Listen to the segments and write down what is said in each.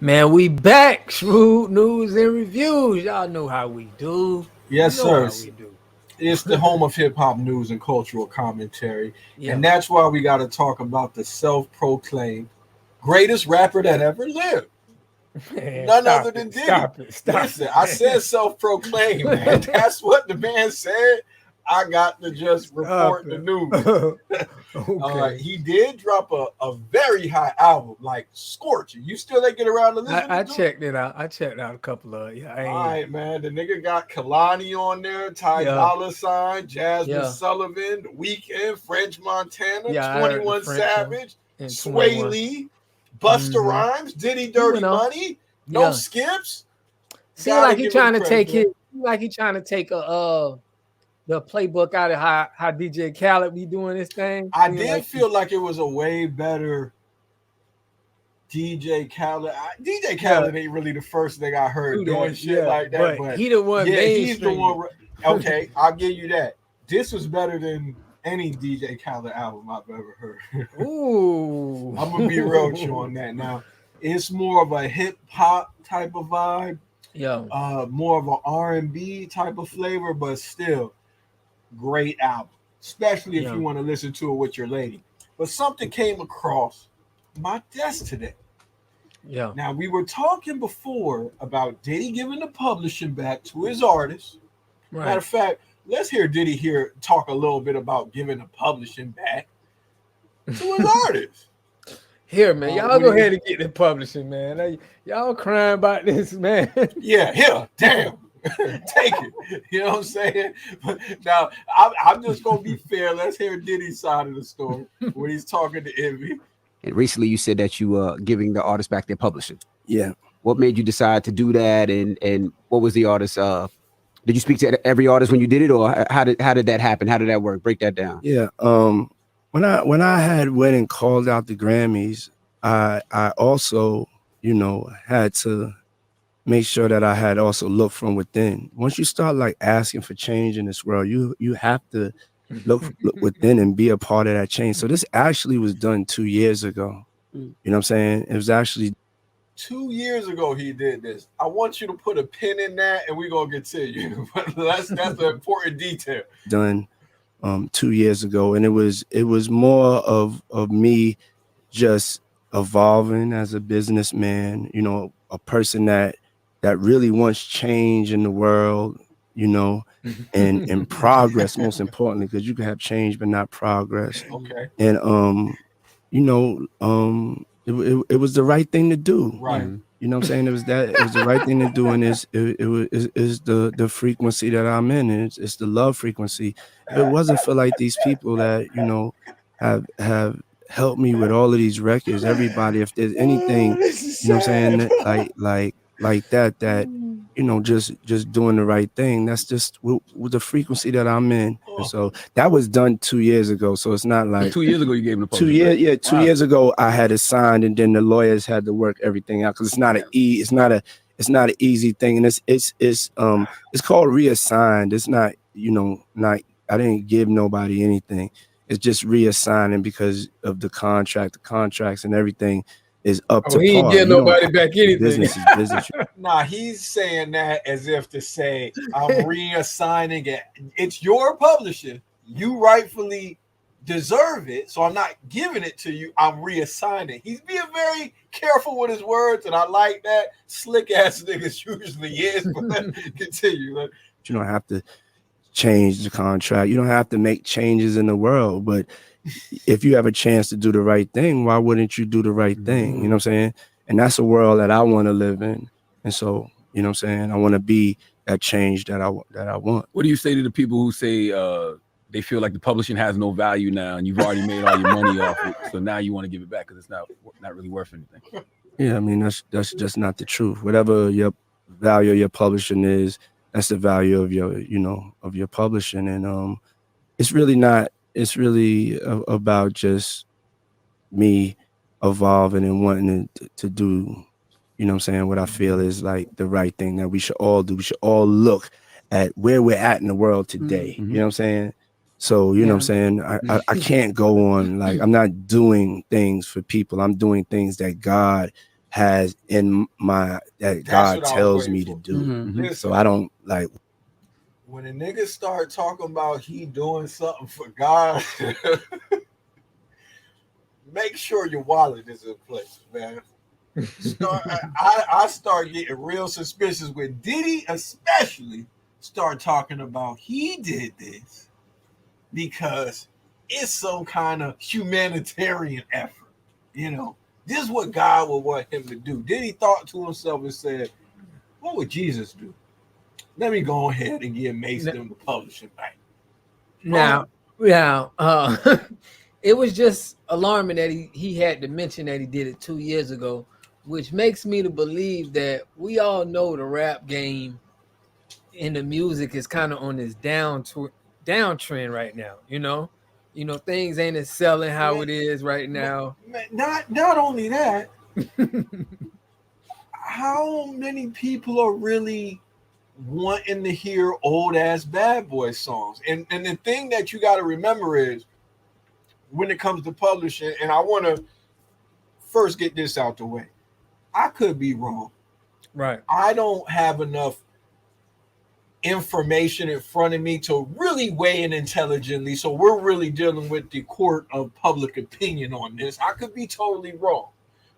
Man, we back. Shrewd news and reviews. Y'all know how we do. You Yes, know sir. how we do. It's the home of hip hop news and cultural commentary. Yeah. And that's why we got to talk about the self proclaimed greatest rapper that ever lived. Man, None other stop than it. Diddy. Stop it. Stop Listen, I it. said self proclaimed, man. That's what the man said. I got to just Stop report the news. it. Okay. He did drop a very high album, like Scorching. You still ain't get around to listening I to it? checked it out. I checked out a couple of yeah. I All ain't right, man. The nigga got Kalani on there, Ty yeah. Dolla Sign, Jasmine Yeah. Sullivan, The Weeknd, French Montana, Yeah, I heard the 21 French one Savage, in Sway 21. Lee, Busta Mm-hmm. Rhymes, Diddy You Dirty went off. Money, no Yeah. skips. Seemed Gotta like he give him trying to credit, take man. a the playbook out of how DJ Khaled be doing this thing. I Seemed did like feel like it was a way better DJ Khaled. DJ yeah, Khaled ain't really the first thing I heard do doing that. shit Yeah. like that, But but he the one yeah, he's the mainstream. one. Okay, I'll give you that. This was better than any DJ Khaled album I've ever heard. Ooh. I'm gonna be real with you on that. Now, it's more of a hip hop type of vibe, Yeah. more of an R&B type of flavor, but still great album, especially if Yeah. you want to listen to it with your lady. But something came across my desk today. Yeah. Now, we were talking before about Diddy giving the publishing back to his artists. Matter Right. of fact, let's hear Diddy here talk a little bit about giving the publishing back to his artists. Here, man. Y'all What go do you? ahead and get the publishing, man. Y'all crying about this, man. Yeah, here, damn. Take it. You know what I'm saying? But now, I'm just going to be fair. Let's hear Diddy's side of the story when he's talking to Envy. And recently, you said that you giving the artist back their publishing. Yeah. What made you decide to do that, and what was the artist? Did you speak to every artist when you did it, or how did that happen? How did that work? Break that down. Yeah. When I had went and called out the Grammys, I also, had to make sure that I had also looked from within. Once you start like asking for change in this world, you have to look within and be a part of that change. So this actually was done 2 years ago. You know what I'm saying? It was actually 2 years ago he did this. I want you to put a pin in that, and we're gonna continue. that's an important detail. done 2 years ago, and it was more of me just evolving as a businessman, a person that really wants change in the world, and progress, most importantly, because you can have change but not progress. Okay. And it was the right thing to do. Right. You know what I'm saying? It was the right thing to do, and is the frequency that I'm in. And it's the love frequency. If it wasn't for like these people that have helped me with all of these records, everybody, if there's anything, you know what I'm saying, like that, just doing the right thing. That's just with the frequency that I'm in. And so that was done 2 years ago. So it's not like 2 years ago you gave him the 2 years. publishing. Yeah, 2 years ago I had it signed, and then the lawyers had to work everything out because it's not it's not an easy thing, and it's called reassigned. It's not not I didn't give nobody anything. It's just reassigning because of the contracts and everything is up to par. He ain't getting nobody back anything. Business is business. Nah, he's saying that as if to say, I'm reassigning it. It's your publishing. You rightfully deserve it. So I'm not giving it to you. I'm reassigning. He's being very careful with his words, and I like that. Slick ass niggas usually is, but continue. You don't have to change the contract. You don't have to make changes in the world. But if you have a chance to do the right thing, why wouldn't you do the right thing? You know what I'm saying? And that's a world that I want to live in. And so, you know what I'm saying? I want to be that change that I want. What do you say to the people who say they feel like the publishing has no value now, and you've already made all your money off it, so now you want to give it back because it's not really worth anything? Yeah, I mean that's just not the truth. Whatever your value of your publishing is, that's the value of your publishing. And it's really not. It's really about just me evolving and wanting to do, you know what I'm saying, what I feel is like the right thing that we should all do. We should all look at where we're at in the world today. You know what I'm saying? So, you know what I'm saying? I can't go on like I'm not doing things for people. I'm doing things that God has in my that That's God what I was tells waiting me for. to do. Mhm. Listen, So I don't like when a nigga start talking about he doing something for God, make sure your wallet is in place, man. I start getting real suspicious when Diddy, especially, start talking about he did this because it's some kind of humanitarian effort. You know, this is what God would want him to do. Diddy thought to himself and said, "What would Jesus do? Let me go ahead and give Mason them the publishing back." Now, it was just alarming that he had to mention that he did it 2 years ago, which makes me to believe that we all know the rap game and the music is kind of on this downtrend right now. Things ain't as selling how it is right now. Not only that, how many people are really wanting to hear old ass Bad Boy songs? And the thing that you got to remember is when it comes to publishing, and I want to first get this out the way. I could be wrong. Right. I don't have enough information in front of me to really weigh in intelligently. So we're really dealing with the court of public opinion on this. I could be totally wrong.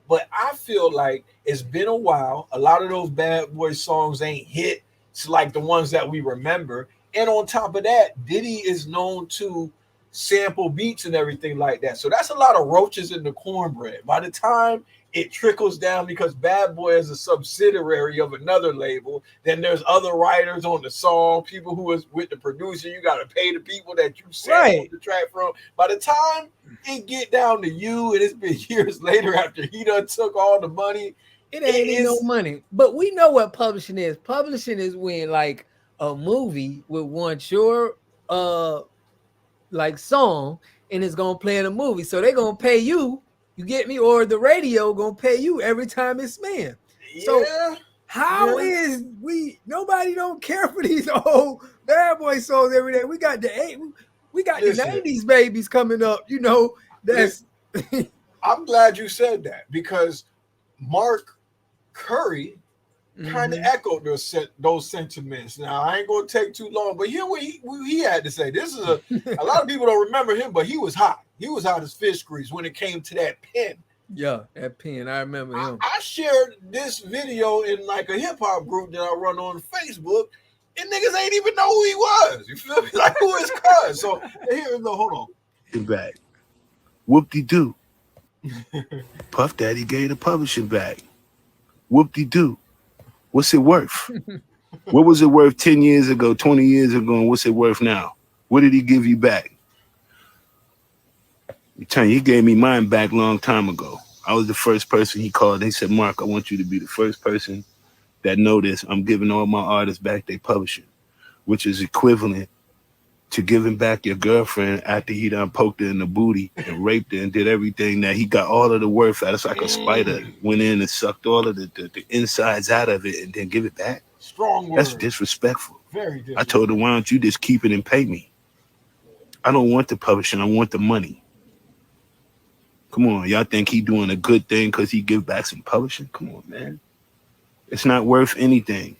But I feel like it's been a while. A lot of those Bad Boy songs ain't hit. It's like the ones that we remember. And on top of that, Diddy is known to sample beats and everything like that. So that's a lot of roaches in the cornbread. By the time it trickles down, because Bad Boy is a subsidiary of another label, then there's other writers on the song, people who is with the producer. You got to pay the people that you sampled the track from. By the time it get down to you, and it's been years later after he done took all the money, it ain't no money. But we know what publishing is. Publishing is when like a movie will want your like song and it's gonna play in a movie. So they're gonna pay you, you get me, or the radio gonna pay you every time it's spanned. So how is nobody don't care for these old Bad Boy songs every day? We got the 90s babies coming up, that's I'm glad you said that, because Mark Curry kind of echoed those sentiments. Now I ain't gonna take too long, but hear what he had to say. This is a lot of people don't remember him, but he was hot. He was hot as fish grease when it came to that pen. Yeah, that pen. I remember him. I shared this video in like a hip hop group that I run on Facebook, and niggas ain't even know who he was. You feel me? Like, who is cuz? So here, hold on. it back. Whoop-de-doo. Puff Daddy gave the publishing back. Whoop-de-doo. What's it worth? What was it worth 10 years ago, 20 years ago, and what's it worth now? What did he give you back? He gave me mine back a long time ago. I was the first person he called. They said, Mark, I want you to be the first person that know this. I'm giving all my artists back their publishing, which is equivalent to giving back your girlfriend after he done poked her in the booty and raped her and did everything that he got all of the worth out. It's like a spider went in and sucked all of the insides out of it and then give it back. Strong word. That's disrespectful. Very disrespectful. I told her, why don't you just keep it and pay me? I don't want the publishing. I want the money. Come on, y'all think he doing a good thing because he give back some publishing? Come on, man. It's not worth anything.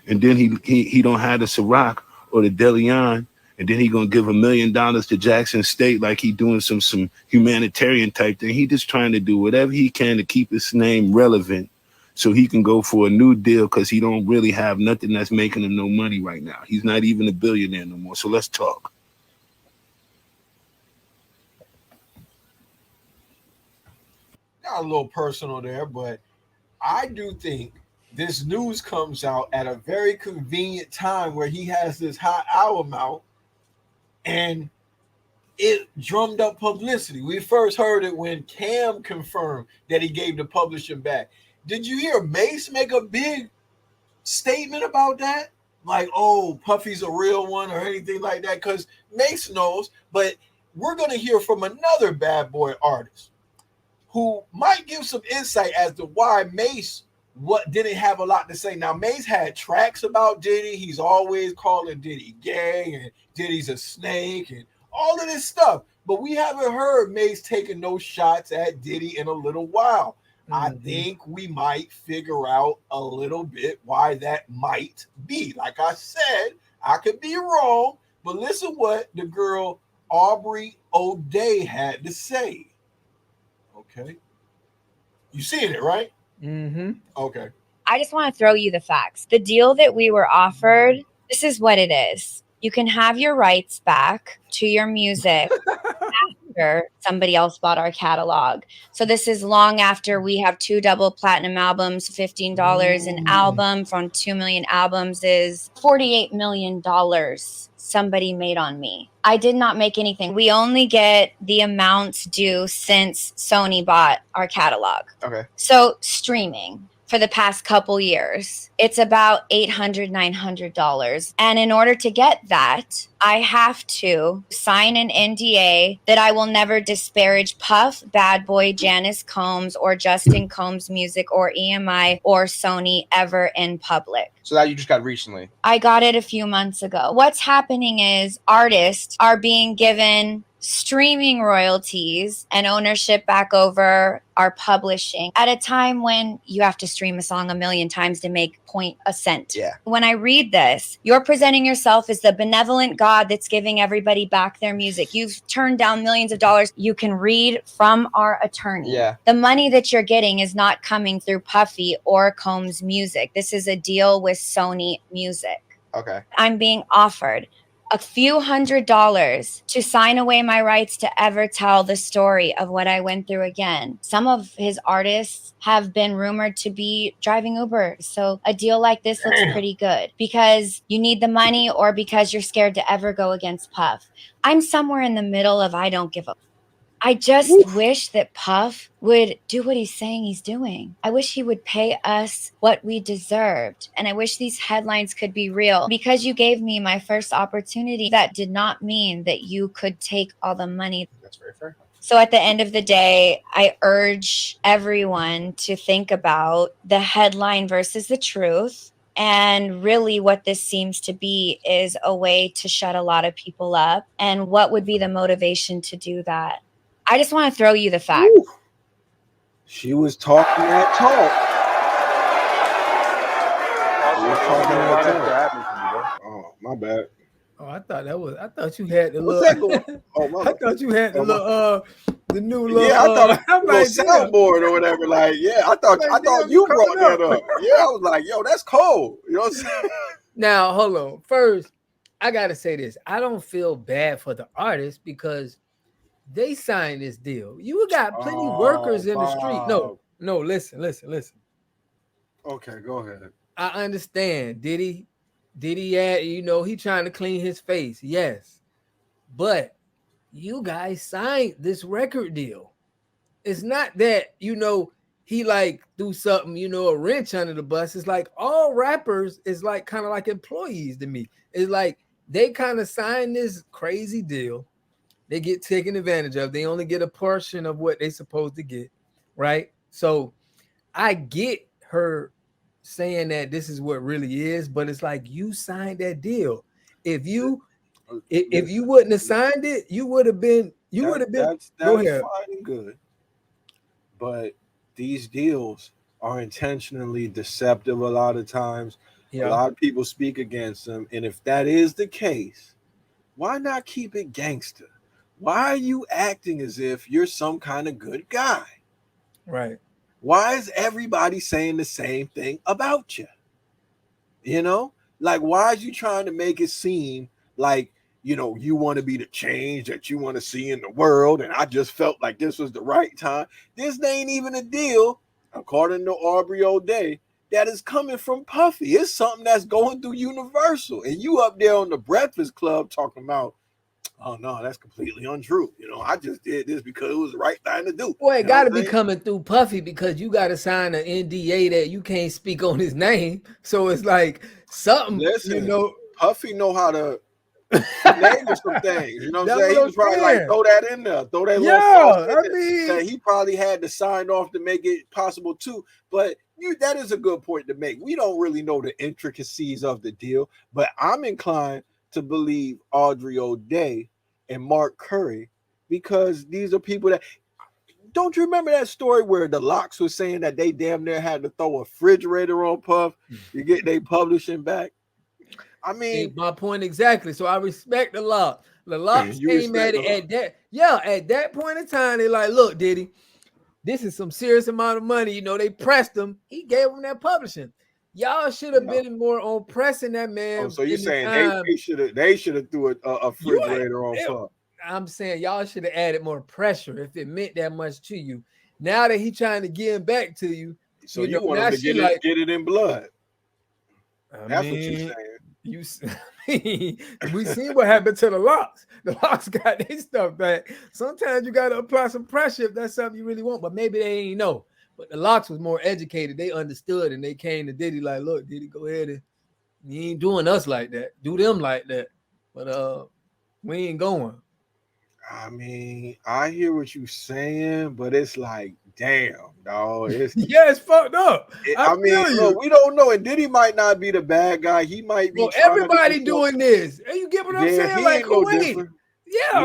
And then he don't have the Ciroc or the DeLeon, and then he gonna give $1 million to Jackson State like he doing some humanitarian type thing. He just trying to do whatever he can to keep his name relevant so he can go for a new deal, because he don't really have nothing that's making him no money right now. He's not even a billionaire no more. So let's talk. Got a little personal there, but I do think this news comes out at a very convenient time where he has this hot album out, and it drummed up publicity. We first heard it when Cam confirmed that he gave the publishing back. Did you hear Mace make a big statement about that? Like, oh, Puffy's a real one or anything like that? Because Mace knows, but we're going to hear from another Bad Boy artist who might give some insight as to why Mace didn't have a lot to say. Now, Mace had tracks about Diddy. He's always calling Diddy gang, and Diddy's a snake, and all of this stuff. But we haven't heard Mace taking no shots at Diddy in a little while. I Mhm. think we might figure out a little bit why that might be. Like I said, I could be wrong, but listen what the girl Aubrey O'Day had to say. Okay. You seeing it, right? Mhm. Okay. I just want to throw you the facts. The deal that we were offered, this is what it is. You can have your rights back to your music after somebody else bought our catalog. So this is long after we have 2 double platinum albums, $15 an album from 2 million albums is $48 million somebody made on me. I did not make anything. We only get the amounts due since Sony bought our catalog. Okay. So streaming for the past couple years, it's about $800, $900. And in order to get that, I have to sign an NDA that I will never disparage Puff, Bad Boy, Janice Combs, or Justin Combs' music, or EMI, or Sony ever in public. So that you just got recently. I got it a few months ago. What's happening is artists are being given streaming royalties and ownership back over our publishing at a time when you have to stream a song a million times to make a cent. Yeah. When I read this, you're presenting yourself as the benevolent God that's giving everybody back their music. You've turned down millions of dollars. You can read from our attorney. Yeah. The money that you're getting is not coming through Puffy or Combs Music. This is a deal with Sony Music. Okay. I'm being offered a few $100s to sign away my rights to ever tell the story of what I went through again. Some of his artists have been rumored to be driving Uber. So a deal like this looks pretty good because you need the money or because you're scared to ever go against Puff. I'm somewhere in the middle of I don't give a. I just wish that Puff would do what he's saying he's doing. I wish he would pay us what we deserved. And I wish these headlines could be real. Because you gave me my first opportunity, that did not mean that you could take all the money. That's very fair. So at the end of the day, I urge everyone to think about the headline versus the truth. And really what this seems to be is a way to shut a lot of people up. And what would be the motivation to do that? I just want to throw you the facts. Ooh. She was talking that talk. She was talking that talk. Oh, my bad. Oh, I thought you had the What's little. that going? Oh, my I thought you had the Oh, my- little the new little. Yeah, I thought it I'm was a like, damn. soundboard or whatever. Like, yeah, I thought damn, you coming brought that up. up. Yeah, I was like, yo, that's cold. You know what I'm saying? Now, hold on. First, I gotta say this. I don't feel bad for the artist because they signed this deal. You got plenty workers in the street. No, listen. Okay, go ahead. I understand. Diddy, he trying to clean his face. Yes. But you guys signed this record deal. It's not that, he like do something, a wrench under the bus. It's like all rappers is like kind of like employees to me. It's like they kind of sign this crazy deal. They get taken advantage of. They only get a portion of what they're supposed to get, right? So I get her saying that this is what really is, but it's like you signed that deal. If you wouldn't have signed it, you would have been. That's Go ahead. fine and good. But these deals are intentionally deceptive a lot of times. Yeah. A lot of people speak against them. And if that is the case, why not keep it gangster? Why are you acting as if you're some kind of good guy? Right. Why is everybody saying the same thing about you? Like, why is you trying to make it seem like, you want to be the change that you want to see in the world? And I just felt like this was the right time. This ain't even a deal, according to Aubrey O'Day, that is coming from Puffy. It's something that's going through Universal. And you up there on the Breakfast Club talking about, oh no, that's completely untrue. I just did this because it was the right thing to do. Well, it got to be coming through Puffy because you got to sign an NDA that you can't speak on his name. So it's like something. Listen, Puffy know how to name some things. You know what I'm saying? He was probably like, throw that in there, throw that little sauce in there. So he probably had to sign off to make it possible too. But that is a good point to make. We don't really know the intricacies of the deal, but I'm inclined to believe Aubrey O'Day and Mark Curry, because these are people that don't you remember that story where the Locks was saying that they damn near had to throw a refrigerator on Puff to get they publishing back? I mean, my point exactly. So I respect the Locks. The Locks came at it at that. Yeah, at that point in time, they like, look, Diddy, this is some serious amount of money. You know, they pressed him. He gave them that publishing. Y'all should have been more on pressing that man. Oh, so you're saying they should have threw a refrigerator on Puff? I'm saying y'all should have added more pressure if it meant that much to you. Now that he's trying to give back to you, so you want him to get it in blood. That's what you're saying. We seen what happened to the Locks. The Locks got their stuff back. Sometimes you got to apply some pressure if that's something you really want, but maybe they ain't know. But the Locks was more educated. They understood, and they came to Diddy like, look, Diddy, go ahead and you ain't doing us like that. Do them like that. But we ain't going. I mean, I hear what you're saying, but it's like, damn, dog. It's fucked up. I mean, look, we don't know. And Diddy might not be the bad guy. He might be. Well, everybody doing this. And you get what I'm saying? Like, no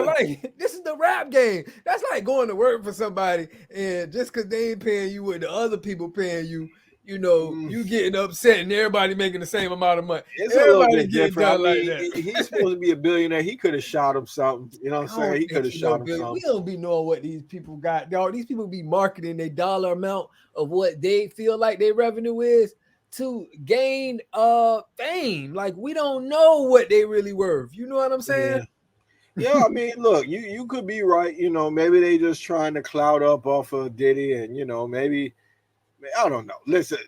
like this is the rap game. That's like going to work for somebody, and just because they ain't paying you what the other people paying you, you know, you getting upset and everybody making the same amount of money. It's everybody getting done like that. He's supposed to be a billionaire. He could have shot him something. You know what I'm saying? He could have shot him something. We don't be knowing what these people got. Dog, these people be marketing their dollar amount of what they feel like their revenue is to gain fame. Like, we don't know what they really worth. You know what I'm saying? Yeah, I mean, look, you could be right. You know, maybe they just trying to cloud up off of Diddy, and you know, maybe I don't know. Listen,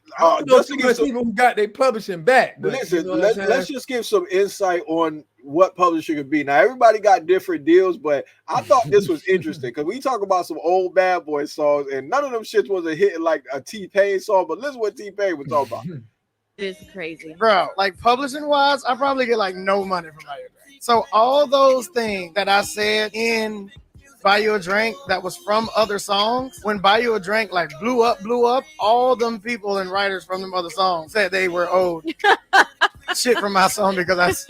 just too much people who got their publishing back. But listen, let's just give some insight on what publishing could be. Now, everybody got different deals, but I thought this was interesting because we talk about some old Bad Boy songs, and none of them shits wasn't hitting like a T-Pain song. But listen, what T-Pain was talking about. It's crazy, bro. Like publishing wise, I probably get like no money from my. So all those things that I said in Buy You a Drink that was from other songs, when Buy You a Drink like blew up, all them people and writers from them other songs said they were owed shit from my song because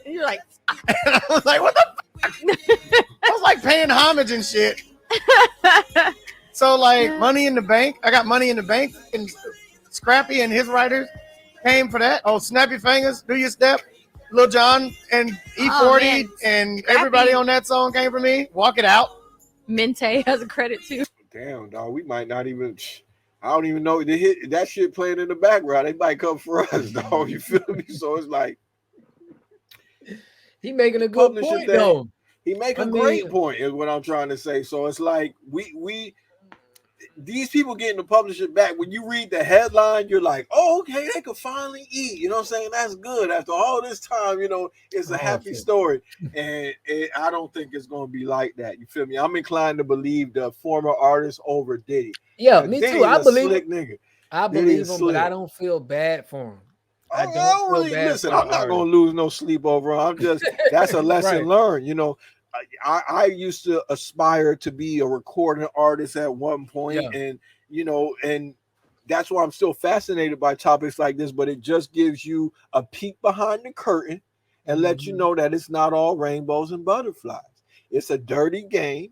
you're like, and I was like, what the fuck? I was like paying homage and shit. So like Money in the Bank, I got Money in the Bank, and Scrappy and his writers came for that. Oh, Snappy Fingers, Do Your Step. Lil Jon and E40 and everybody on that song came for me. Walk It Out. Mente has a credit too. Damn, dog. We might not even. I don't even know they hit that shit playing in the background. They might come for us, dog. You feel me? So it's like he making a good point, though. He making a great point is what I'm trying to say. So it's like we these people getting the publisher back. When you read the headline, you're like, oh, okay, they could finally eat. You know what I'm saying? That's good. After all this time, you know, it's a happy story. And I don't think it's going to be like that. You feel me? I'm inclined to believe the former artist over Diddy. Yeah, me too. I believe slick nigga. I believe him, but I don't feel bad for him. I don't really listen. I'm not going to lose no sleep over him. I'm just, that's a lesson learned, you know. I used to aspire to be a recording artist at one point, and you know, and that's why I'm still fascinated by topics like this. But it just gives you a peek behind the curtain and let you know that it's not all rainbows and butterflies. It's a dirty game,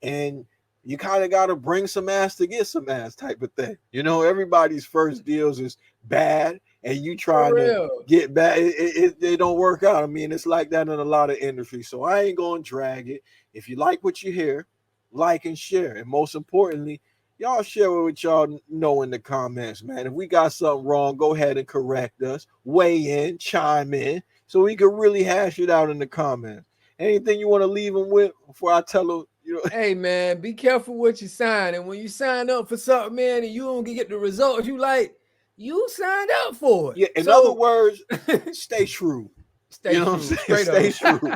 and you kind of got to bring some ass to get some ass type of thing. You know, everybody's first deals is bad. And you trying to get back, it don't work out. I mean, it's like that in a lot of industries. So I ain't going to drag it. If you like what you hear, like and share. And most importantly, y'all share what y'all know in the comments, man. If we got something wrong, go ahead and correct us. Weigh in, chime in, so we can really hash it out in the comments. Anything you want to leave them with before I tell them? You know? Hey, man, be careful what you sign. And when you sign up for something, man, and you don't get the results you like, you signed up for it. Yeah, in other words, stay true. Stay true. Stay true.